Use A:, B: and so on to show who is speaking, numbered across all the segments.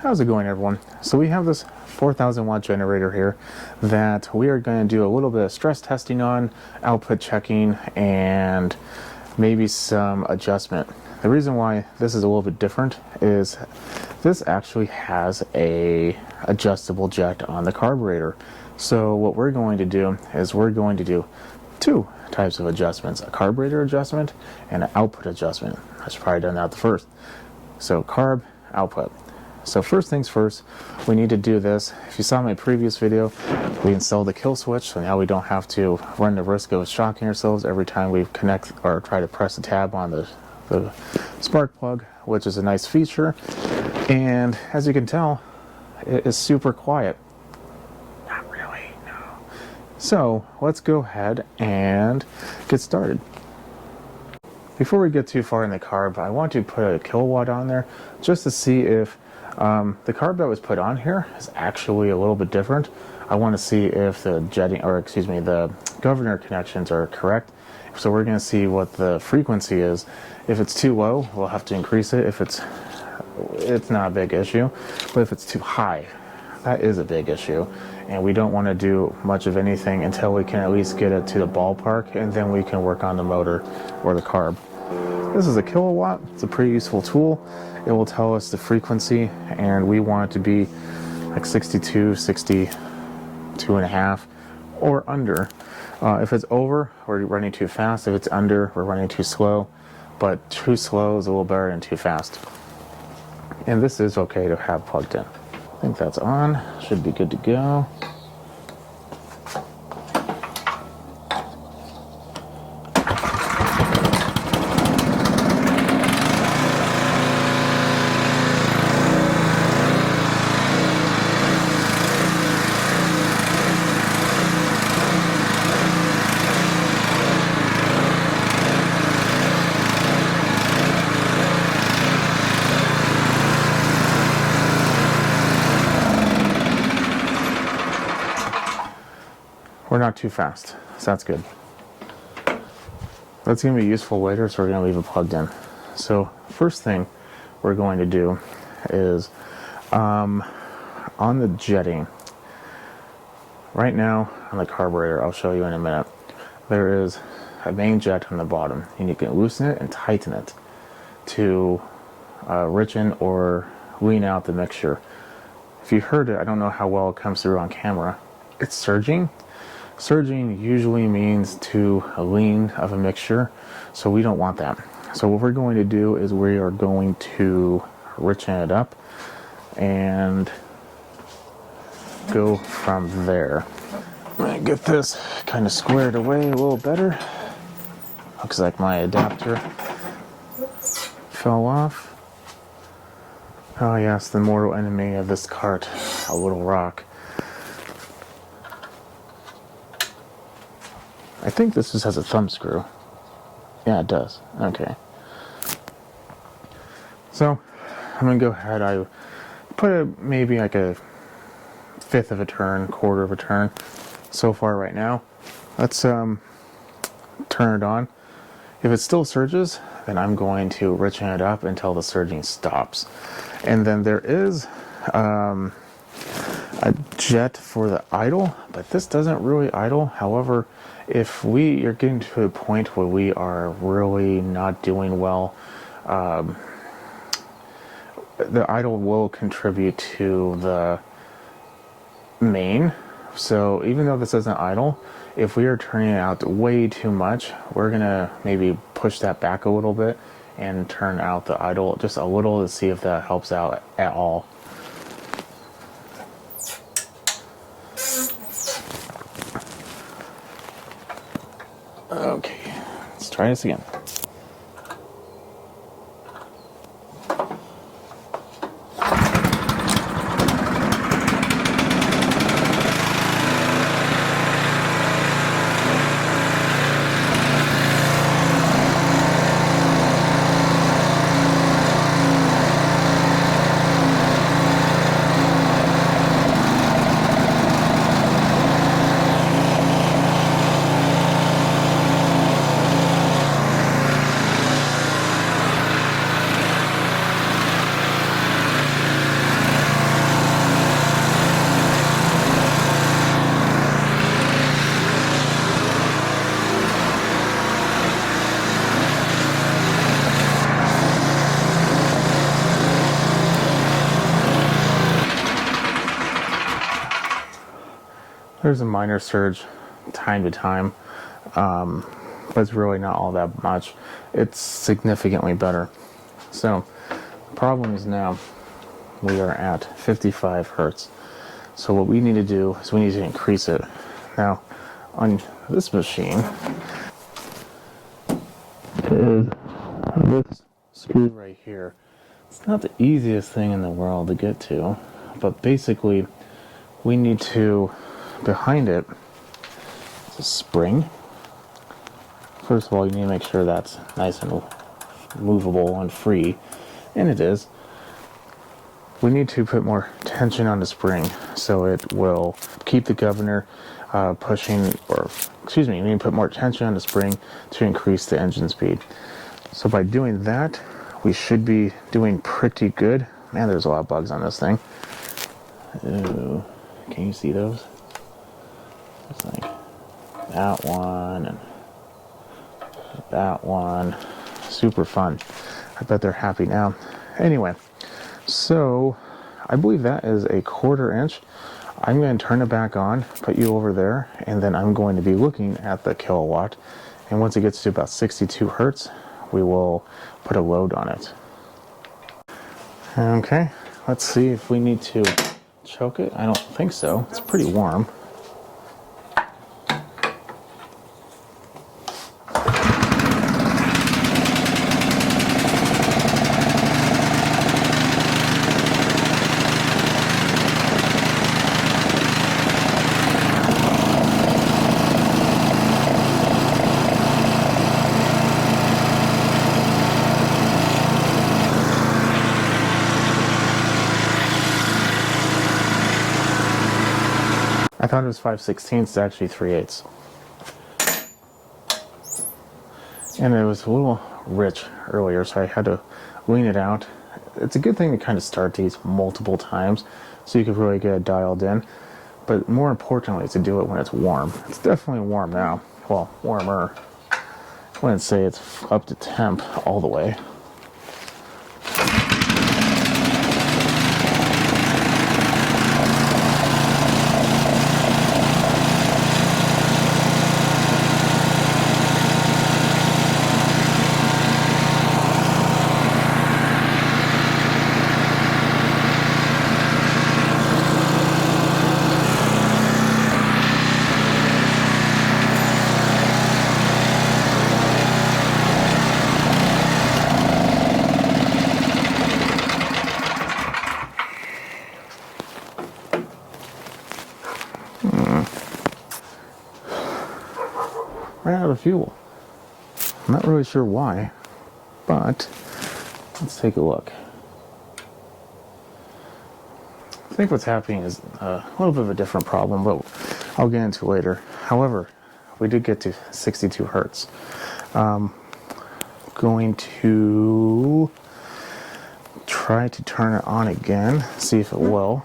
A: How's it going, everyone? So we have this 4,000 watt generator here that we are going to do a little bit of stress testing on, output checking, and maybe some adjustment. The reason why this is a little bit different is this actually has a adjustable jet on the carburetor. So what we're going to do is we're going to do two types of adjustments: a carburetor adjustment and an output adjustment. I should probably done that first. So carb, output. So first things first, we need to do this. If you saw my previous video, we installed the kill switch, so now we don't have to run the risk of shocking ourselves every time we connect or try to press a tab on the spark plug, which is a nice feature. And as you can tell, it is super quiet. Not really, no. So let's go ahead and get started. Before we get too far in the carb, I want to put a kilowatt on there just to see if the carb that was put on here is actually a little bit different. I want to see if the jetting, or excuse me, the governor connections are correct. So we're going to see what the frequency is. If it's too low, we'll have to increase it. If it's not a big issue, but if it's too high, that is a big issue. And we don't want to do much of anything until we can at least get it to the ballpark, and then we can work on the motor or the carb. This is a kilowatt. It's a pretty useful tool. It will tell us the frequency, and we want it to be like 62, 62 and a half, or under. If it's over, we're running too fast. If it's under, we're running too slow. But too slow is a little better than too fast. And this is okay to have plugged in. I think that's on. Should be good to go. We're not too fast, so that's good. That's going to be useful later, so we're going to leave it plugged in. So first thing we're going to do is on the jetting. Right now on the carburetor, I'll show you in a minute, there is a main jet on the bottom, and you can loosen it and tighten it to richen or lean out the mixture. If you heard it, I don't know how well it comes through on camera, it's surging. Surging usually means too lean of a mixture, so we don't want that. So what we're going to do is we are going to richen it up and go from there. I'm going to get this kind of squared away a little better. Looks like my adapter fell off. Oh yes, the mortal enemy of this cart, a little rock. I think this just has a thumb screw. Yeah, it does. Okay. So, I'm going to go ahead. I put maybe like a fifth of a turn, quarter of a turn so far right now. Let's turn it on. If it still surges, then I'm going to richen it up until the surging stops. And then there is a jet for the idle, but this doesn't really idle. However, if we are getting to a point where we are really not doing well, the idle will contribute to the main. So even though this isn't idle, if we are turning it out way too much, we're gonna maybe push that back a little bit and turn out the idle just a little to see if that helps out at all. Okay, let's try this again. There's a minor surge time to time, but it's really not all that much. It's significantly better. So the problem is now we are at 55 hertz. So what we need to do is we need to increase it. Now on this machine is this screw right here. It's not the easiest thing in the world to get to, but basically we need to, behind it, it's a spring. First of all, you need to make sure that's nice and movable and free, and it is. We need to put more tension on the spring so it will keep the governor pushing, or excuse me, we need to put more tension on the spring to increase the engine speed. So by doing that, we should be doing pretty good. Man, there's a lot of bugs on this thing. Ooh, can you see those? It's like that one and that one. Super fun. I bet they're happy now. Anyway, so I believe that is a 1/4 inch. I'm going to turn it back on, put you over there, and then I'm going to be looking at the kilowatt. And once it gets to about 62 hertz, we will put a load on it. Okay, let's see if we need to choke it. I don't think so. It's pretty warm. I thought it was 5/16, it's actually 3/8. And it was a little rich earlier, so I had to lean it out. It's a good thing to kind of start these multiple times so you could really get it dialed in. But more importantly, is to do it when it's warm. It's definitely warm now. Well, warmer. I wouldn't say it's up to temp all the way. Ran out of fuel. I'm not really sure why, but let's take a look. I think what's happening is a little bit of a different problem, but I'll get into later. However, we did get to 62 hertz. Going to try to turn it on again, see if it will.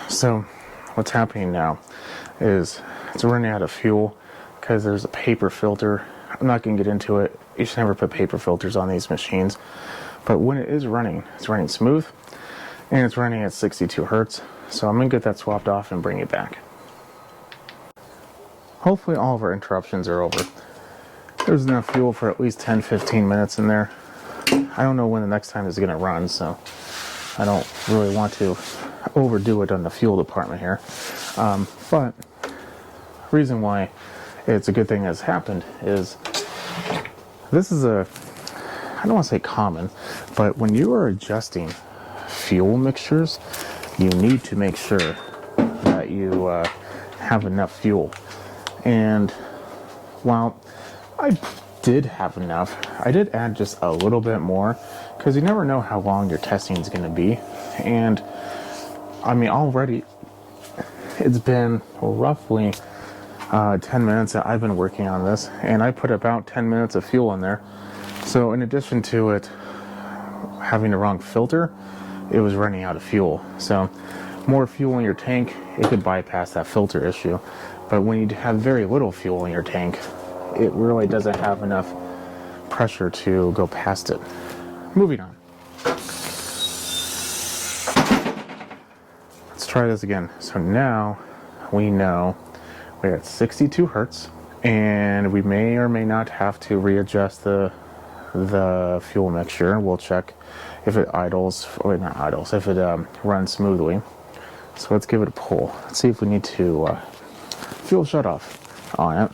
A: So what's happening now is it's running out of fuel because there's a paper filter. I'm not going to get into it. You should never put paper filters on these machines. But when it is running, it's running smooth and it's running at 62 hertz. So I'm going to get that swapped off and bring it back. Hopefully all of our interruptions are over. There's enough fuel for at least 10-15 minutes in there. I don't know when the next time is going to run, so I don't really want to overdo it on the fuel department here. But the reason why it's a good thing that's happened is this is I don't want to say common, but when you are adjusting fuel mixtures, you need to make sure that you have enough fuel. And while I did have enough, I did add just a little bit more because you never know how long your testing is going to be. And I mean, already it's been roughly 10 minutes that I've been working on this, and I put about 10 minutes of fuel in there. So in addition to it having the wrong filter, it was running out of fuel. So more fuel in your tank, it could bypass that filter issue. But when you have very little fuel in your tank, it really doesn't have enough pressure to go past it. Moving on. Let's try this again. So now we know we're at 62 hertz, and we may or may not have to readjust the fuel mixture. We'll check if it idles, or not idles, if it runs smoothly. So let's give it a pull. Let's see if we need to fuel shut off on it,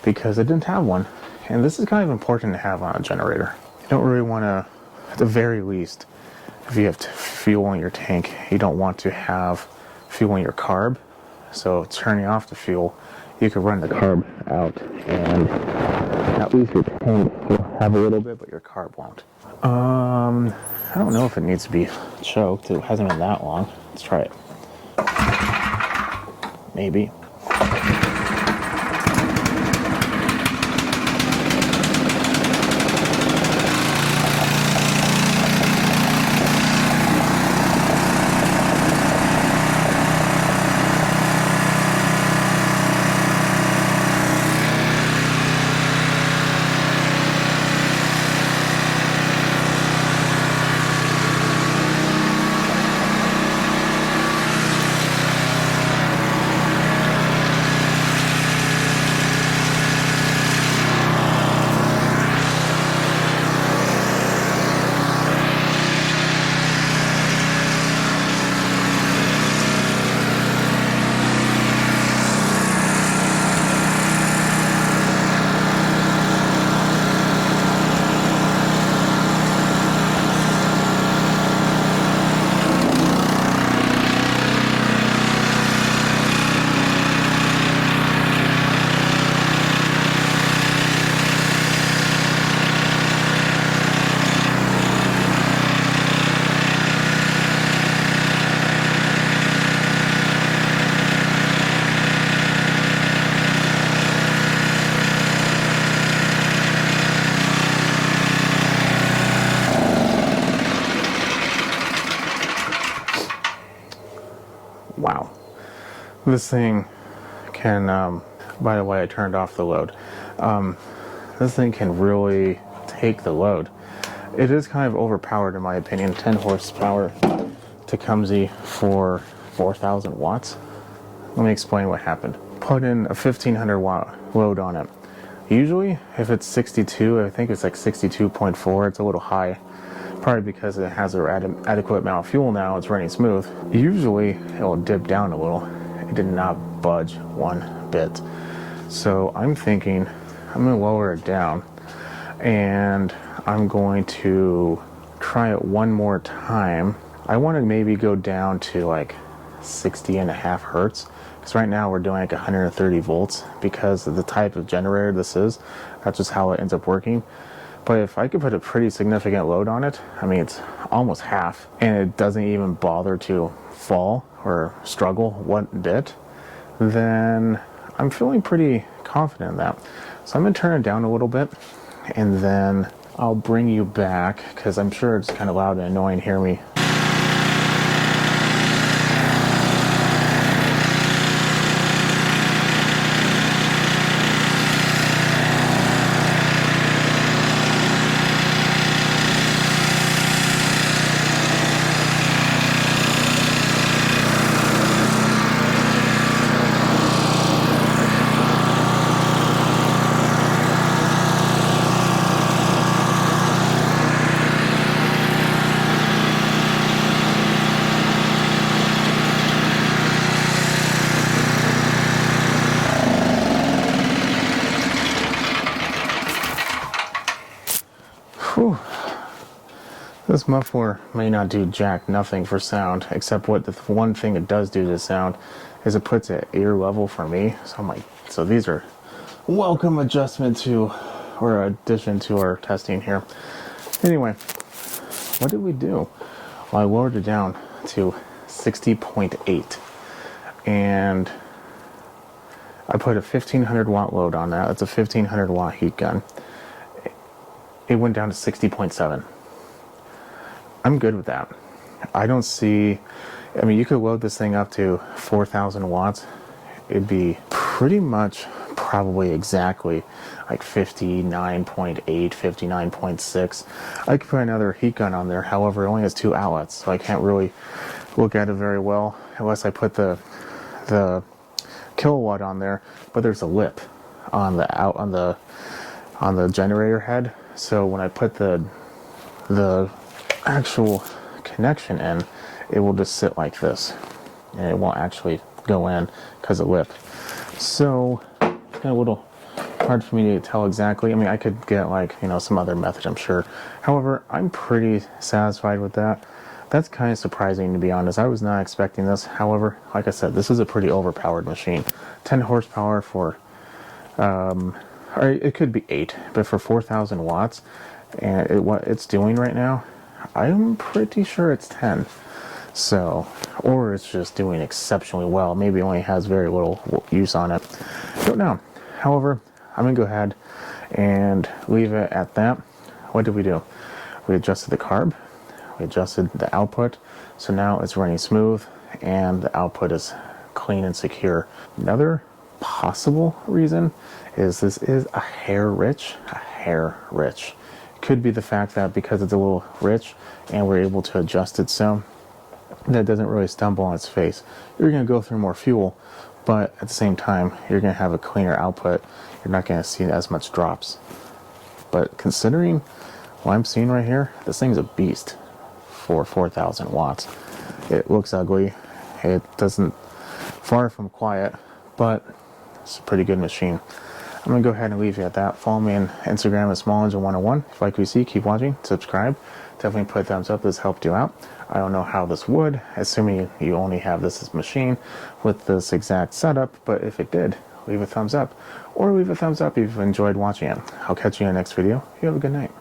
A: because I didn't have one. And this is kind of important to have on a generator. You don't really want to, at the very least, if you have fuel in your tank, you don't want to have fuel in your carb. So turning off the fuel, you could run the carb out, and at least your tank will have a little bit, but your carb won't. I don't know if it needs to be choked. It hasn't been that long. Let's try it. Maybe. Wow. This thing can, by the way, I turned off the load. This thing can really take the load. It is kind of overpowered in my opinion. 10 horsepower Tecumseh for 4,000 watts. Let me explain what happened. Put in a 1,500 watt load on it. Usually, if it's 62, I think it's like 62.4, it's a little high. Probably because it has an adequate amount of fuel now, it's running smooth. Usually, it'll dip down a little. It did not budge one bit. So I'm thinking, I'm gonna lower it down, and I'm going to try it one more time. I want to maybe go down to like 60.5 hertz. Because right now we're doing like 130 volts because of the type of generator this is. That's just how it ends up working. But if I could put a pretty significant load on it, I mean, it's almost half, and it doesn't even bother to fall or struggle one bit, then I'm feeling pretty confident in that. So I'm going to turn it down a little bit, and then I'll bring you back, because I'm sure it's kind of loud and annoying to hear me. Whew. This muffler may not do jack nothing for sound, except what the one thing it does do to sound is it puts it ear level for me. So I'm like, so these are welcome adjustment to, or addition to our testing here. Anyway, what did we do? Well, I lowered it down to 60.8, and I put a 1,500 watt load on that. That's a 1,500 watt heat gun. it went down to 60.7. I'm good with that. I don't see, I mean, you could load this thing up to 4,000 watts. It'd be pretty much probably exactly like 59.8, 59.6. I could put another heat gun on there. However, it only has 2 outlets, so I can't really look at it very well unless I put the kilowatt on there. But there's a lip on the generator head, so when I put the actual connection in, it will just sit like this and it won't actually go in because of lip. So it's kind of a little hard for me to tell exactly. I mean, I could get like, you know, some other method, I'm sure. However, I'm pretty satisfied with that. That's kind of surprising, to be honest. I was not expecting this. However, like I said, this is a pretty overpowered machine. 10 horsepower for or it could be 8, but for 4,000 watts and what it's doing right now, I'm pretty sure it's 10. So, or it's just doing exceptionally well. Maybe it only has very little use on it. Don't know. However, I'm gonna go ahead and leave it at that. What did we do? We adjusted the carb, we adjusted the output, so now it's running smooth and the output is clean and secure. Another possible reason is this is a hair rich. Could be the fact that because it's a little rich and we're able to adjust it so that doesn't really stumble on its face. You're going to go through more fuel, but at the same time you're going to have a cleaner output. You're not going to see as much drops. But considering what I'm seeing right here, this thing's a beast for 4,000 watts. It looks ugly. It doesn't, far from quiet, but it's a pretty good machine. I'm going to go ahead and leave you at that. Follow me on Instagram at SmallEngine101. If you like what you see, keep watching, subscribe. Definitely put a thumbs up. This helped you out. I don't know how this would, assuming you only have this machine with this exact setup, but if it did, leave a thumbs up. Or leave a thumbs up if you've enjoyed watching it. I'll catch you in the next video. You have a good night.